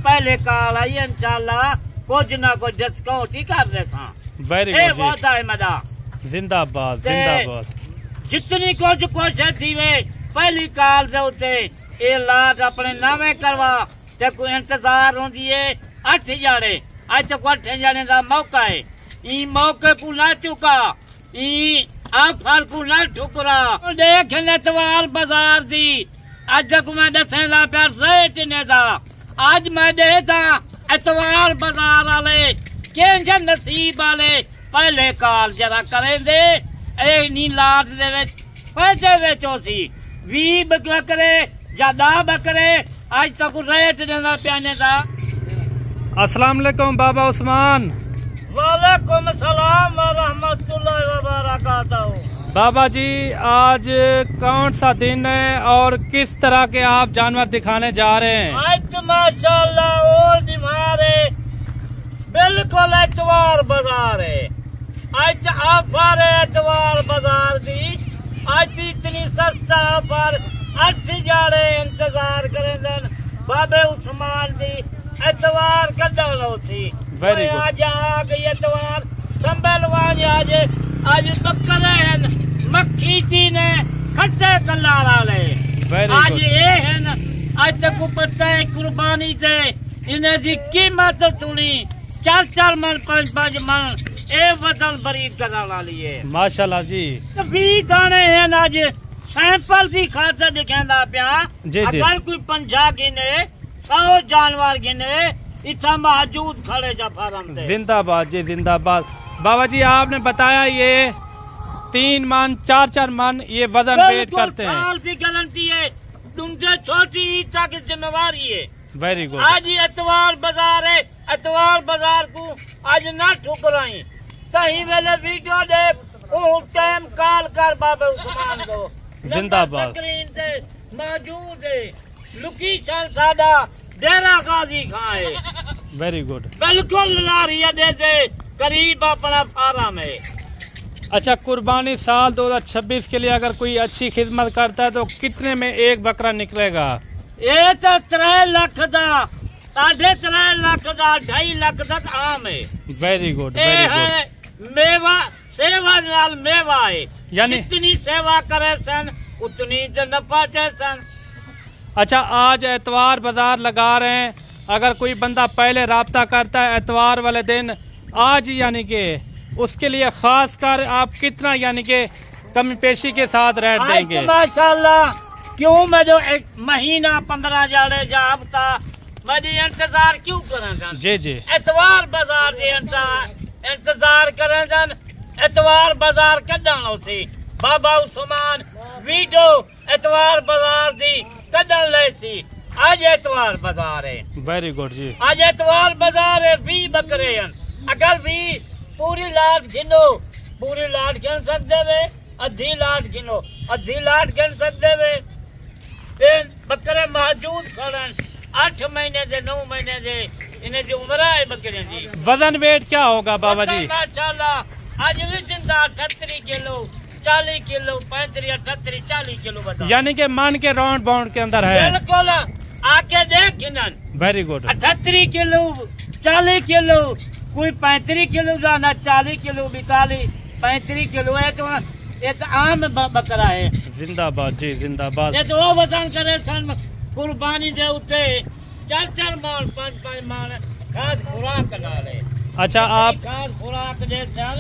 पहले काल आई इंशाल्लाह कुछ ना कुछ डिस्काउंट ही कर दे सा। वेरी गुड वादा है मदा जिंदाबाद जिंदाबाद। जितनी कुछ कोशिश थी वे पहली काल दे उते ए लाट अपने नामे करवा ते कोई इंतजार होंदी है 8 जाने आज तक 8 जाने दा मौका है। ई मौके को ना चुका ई आफर को ना ठुकरा देख नतवार बाजार दी आज तक मैं दसेला प्यार रेट ने दा आज मैं देता एतवार बाजार वाले के नसीब वाले पहले काल जरा करें दे ए नी लाट दे विच पैसे वेचो सी 20 बकरे या 10 बकरे आज तक रेट देना प्याने दा। अस्सलाम वालेकुम बाबा उस्मान। वालेकुम सलाम व रहमतुल्लाहि व बरकातहू। बाबा जी आज कौन सा दिन है और किस तरह के आप जानवर दिखाने जा रहे हैं? आज माशाल्लाह और निमारे बिल्कुल एतवार बाजार है। आज ऑफर है एतवार बाजार दी आज इतनी सस्ता ऑफर 8 जाड़े इंतजार करें बाबे उस्मान दी एतवार कदा लो थी। आज आ गई एतवार संभलवान आज बकरे हैं मक्खी थी ने खट्टे कलार वाले आज ये है आज तक पता है कुर्बानी से इन्हें दी कीमत सुनी 4 मन 5 मन ए वजन बरी करने वाली है माशाल्लाह जी। 20 दाने हैं आज सैंपल की खातर दिखांदा पिया। अगर कोई 50 गिने 100 जानवर गिने इतना मौजूद खड़े जा फार्म दे। जिंदाबाद जी जिंदाबाद। बाबा जी आपने बताया ये 3 मन 4 मन ये वजन वेट करते हैं। साल की गारंटी है तुमसे छोटी तक जिम्मेवारी है। Very good. आज एतवार बाजार है एतवार बाजार को आज ना ठुकराई तही वेले वीडियो देख ओ टाइम कॉल कर बाबा उस्मान को जिंदाबाद। स्क्रीन से मौजूद है लोकेशन सादा डेरा गाजी खां है। वेरी गुड बिल्कुल लारिया दे दे करीब अपना फार्म है। अच्छा कुर्बानी साल 2026 के लिए अगर कोई अच्छी खिदमत करता है तो कितने में एक बकरा निकलेगा? ये तो 3 लाख दा 3.5 लाख दा 2.5 लाख तक आम है। Very good very good. मेवा सेवा नाल मेवा है यानी जितनी सेवा करे सन उतनी नफा सन। अच्छा आज एतवार बाजार लगा रहे हैं अगर कोई बंदा पहले राब्ता करता है एतवार वाले दिन आज यानी कि उसके लिए खास कर आप कितना यानी कि कमी पेशी के साथ रेट देंगे? माशाल्लाह क्यों मैं जो 1 महीना 15 जाड़े जा हफ्ता मैं इंतजार क्यों करें? जी जी एतवार बाजार जी इंतजार करें एतवार बाजार कदन सी बाबा उस्मान वीडियो एतवार बाजार दी कदन ले सी आज एतवार बाजार है। वेरी गुड जी। आज एतवार बाजार है 20 बकरे हैं अगर 20 पूरी लाट गिनो पूरी लाट गिन सकते वे अद्धी लाट गिनो अद्धी लाट गिन सकते वे बकरे मौजूद खड़े 8 महीने दे 9 महीने दे इन्हें जो उम्र है बकरे जी। वजन वेट क्या होगा बाबा जी? माशाल्लाह आज भी जिंदा 38 किलो 40 किलो 35 38 40 किलो बता यानी कि मन के राउंड बाउंड के अंदर है। बिल्कुल आके देख गिनन। Very good. 38 किलो 40 किलो कोई 35 किलो का ना 40 किलो 42 35 किलो है तो ये तो आम बकरा है। जिंदाबाद जी जिंदाबाद। ये तो वो वजन करे सन कुर्बानी दे उते 4 मान 5 मान खाद खुराक डाले। अच्छा आप खाद खुराक दे सन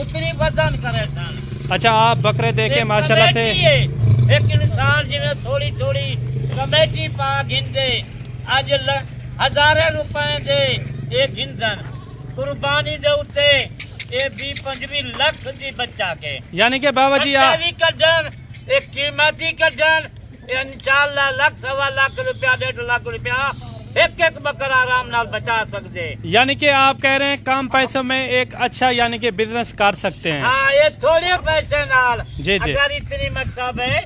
उतनी वजन करे सन। अच्छा आप बकरे देखे माशाल्लाह से एक इंसान जिन्हें थोड़ी थोड़ी कमेटी पा गिनते आज 1000 रुपए दे एक गिनसन कुर्बानी दे उते ये 20-25 लाख दी बच्चा के यानी कि बाबा जी कड्डन एक कीमती कड्डन इंशाल्लाह लाख 1.25 लाख रुपया 1.5 लाख रुपया एक बकरा आराम नाल बचा सकते। यानी कि आप कह रहे हैं कम पैसों में एक अच्छा यानी कि बिजनेस कर सकते हैं। हाँ ये थोड़े पैसे नाल जी जी अगर इतनी मकसद है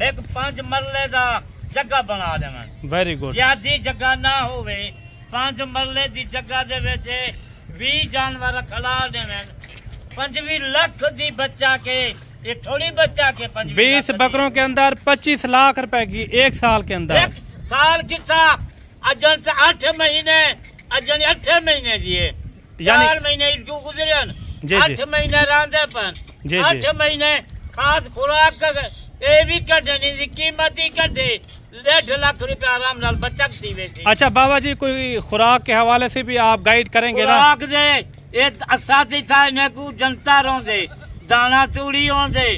एक 5 मरले का जगह बना देवन। Very good. ज्यादा जगह ना होवे 5 मरले की जगह दे विच 20 जानवर खिला देवन 25 लाख दी बच्चा के ये थोड़ी बच्चा के 20 बकरों के अंदर 25 लाख रुपए की एक साल के अंदर एक साल की अजन से 8 महीने अजन 8 महीने दिए 4 महीने इसको गुजरन 8 महीने रांधे पन 8 महीने खाद खुराक ये भी कटे नहीं कीमत ही कटे 1.5 लाख रुपया आराम नाल बचत थी वैसे। अच्छा बाबा जी कोई खुराक के हवाले से भी आप गाइड करेंगे ना? खुराक दे ये साथी था इन्हें को जनता रोंदे दाना तूड़ी होंदे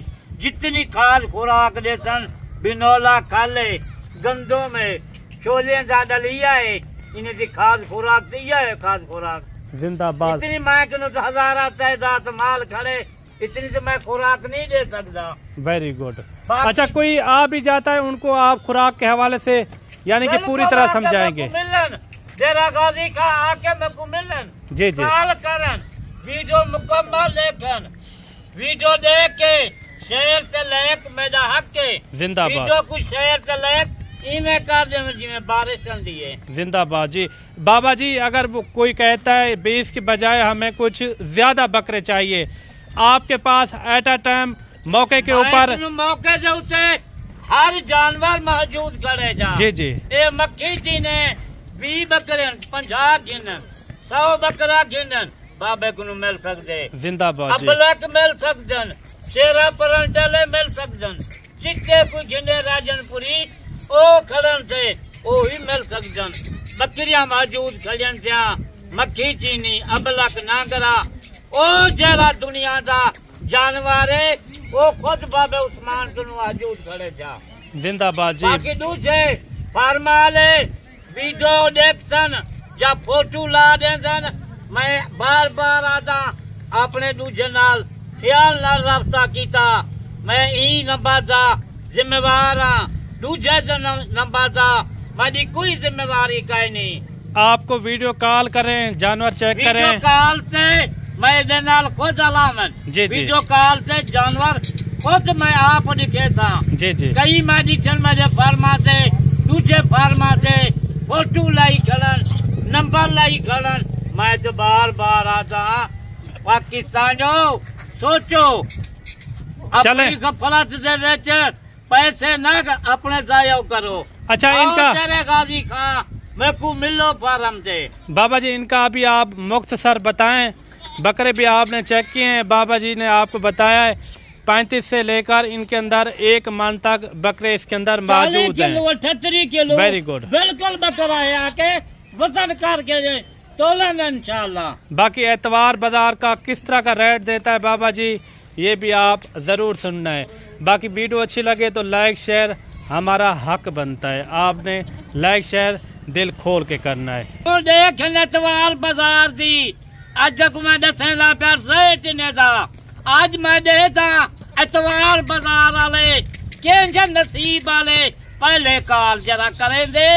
जितनी खाद खुराक दे सन बिनोला खाले गंदों में छोले दा डलिया है इन्हें दी खाद खुराक दिया है खाद खुराक जिंदाबाद। इतनी मैं कनो तो हजारा तादाद माल खड़े इतनी तो मैं खुराक नहीं दे सकता। Very good. अच्छा कोई आ भी जाता है उनको आप खुराक के हवाले से यानी कि पूरी तरह समझाएंगे? डेरा गाजी का आके मेरे को मिलन जी कॉल करन वीडियो मुकम्मल देखन वीडियो देख के शेयर से लेक मेरा हक के जिंदाबाद वीडियो कुछ शेयर से लेक इमे कर दे जिम्मे बारिश चलती है। जिंदाबाद जी। बाबा जी अगर वो कोई कहता है 20 के बजाय हमें कुछ ज्यादा बकरे चाहिए आपके पास एट अ टाइम मौके के ऊपर मौके से उसे हर जानवर मौजूद करे जा जी जी ये मक्खी जी ने 20 बकरे 50 गिनन 100 बकरा गिनन बाबे को मिल सकते जिंदाबाद अबलक मिल सकदन शेरा परंटले मिल सकदन जितने कोई गिने राजनपुरी ओ खड़न से ओ ही मिल सकदन बकरियां मौजूद खड़न त्या मक्खी चीनी अबलक नागरा ओ जरा दुनिया दा जानवर है वो खुद बाबे उस्मान को मौजूद खड़े जा जिंदाबाद जी। बाकी दूसरे फरमाले वीडियो देखसन या फोटो ला देसन मैं बार बार आता अपने दूजे नाल ख्याल नाल रब्ता कीता मैं ई नंबर दा जिम्मेवार हाँ दूजे नंबर दा मेरी कोई जिम्मेवारी काई नहीं। आपको वीडियो कॉल करें जानवर चेक करें वीडियो कॉल से मैं नाल खुद अलामन जी वीडियो कॉल से जानवर खुद मैं आप दिखे था जी जी कई मेडिसन मेरे फार्मा से दूसरे फार्मा से फोटो लाई खड़न नंबर लाई खड़न मैं तो बार बार आता पाकिस्तानियों सोचो अपनी गफलत से बेच पैसे न अपने जाया करो। अच्छा इनका गाजी खा मेरे को मिलो फार्म से बाबा जी इनका अभी आप मुख्तसर बताएं बकरे भी आपने चेक किए हैं बाबा जी ने आपको बताया है 35 से लेकर इनके अंदर 1 मन तक बकरे इसके अंदर मौजूद हैं। 38 किलो वेरी गुड बिल्कुल बकरा है आके वजन करके तोलन इंशाल्लाह। बाकी एतवार बाजार का किस तरह का रेट देता है बाबा जी ये भी आप जरूर सुनना है। बाकी वीडियो अच्छी लगे तो लाइक शेयर हमारा हक बनता है आपने लाइक शेयर दिल खोल के करना है। तो देख एतवार बाजार दी आज तक मैं दसेला प्यार रेट ने था आज मैं देता एतवार बाजार वाले के नसीब वाले पहले काल जरा करें दे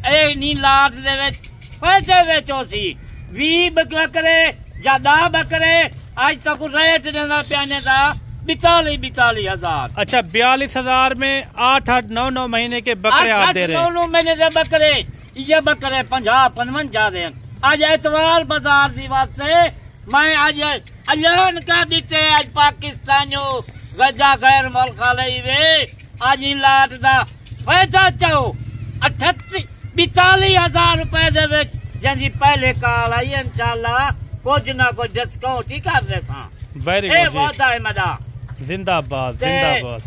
ए नी लाट दे पैसे बेचो सी 20 बकरे या 10 बकरे आज तक रेट देना प्याने था 42 हजार। अच्छा 42,000 में 8-9 महीने के बकरे आप दे रहे हैं? 9 महीने के बकरे ये बकरे 50-55 दे आज एतवार बाजार दी वास्ते मैं आज ऐलान कर दीते आज पाकिस्तानियों गजा गैर मुल्क वे आज लाट दा पैसा चाहो 42,000 रुपए दे विच जंदी पहले काल आई इंशाल्लाह कुछ ना कुछ डिस्काउंट ही कर दे सा। वेरी गुड वादा है मदा जिंदाबाद जिंदाबाद।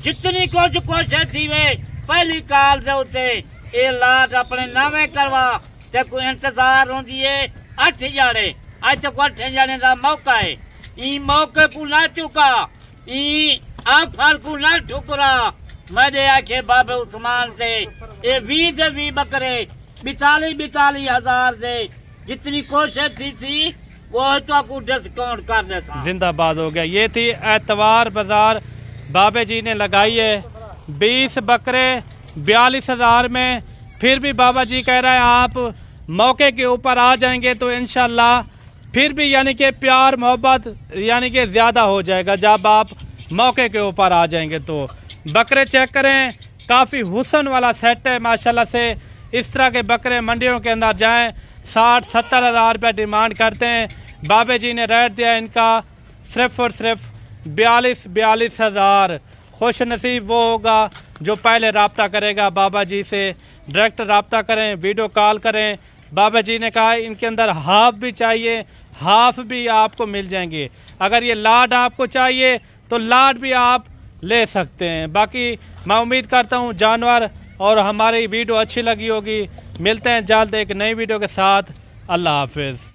जितनी कुछ कोशिश थी वे पहली काल दे उते ए लाट अपने नामे करवा ते कोई इंतजार होंदी है 8 जाने आज तक 8 जाने का मौका है ई मौके को ना चुका ई आफर को ना ठुकरा मेरे आखे बाबे उस्मान से ये 20 बकरे 42 हजार से जितनी कोशिश थी वो तो आपको डिस्काउंट कर देता। जिंदाबाद हो गया। ये थी एतवार बाजार बाबे जी ने लगाई है 20 बकरे 42,000 में। फिर भी बाबा जी कह रहे हैं आप मौके के ऊपर आ जाएंगे तो इंशाल्लाह फिर भी यानी कि प्यार मोहब्बत यानी कि ज़्यादा हो जाएगा जब आप मौके के ऊपर आ जाएंगे। तो बकरे चेक करें काफ़ी हुस्न वाला सेट है माशाल्लाह से। इस तरह के बकरे मंडियों के अंदर जाएं 60-70 हज़ार रुपये डिमांड करते हैं। बाबे जी ने रेट दिया इनका सिर्फ और सिर्फ 42 हज़ार। खुश नसीब वो होगा जो पहले रब्ता करेगा बाबा जी से डायरेक्ट रब्ता करें, वीडियो कॉल करें। बाबा जी ने कहा इनके अंदर हाफ भी चाहिए, हाफ भी आपको मिल जाएंगे। अगर ये लाड आपको चाहिए तो लाड भी आप ले सकते हैं। बाकी मैं उम्मीद करता हूँ जानवर और हमारी वीडियो अच्छी लगी होगी। मिलते हैं जल्द एक नई वीडियो के साथ। अल्लाह हाफिज़।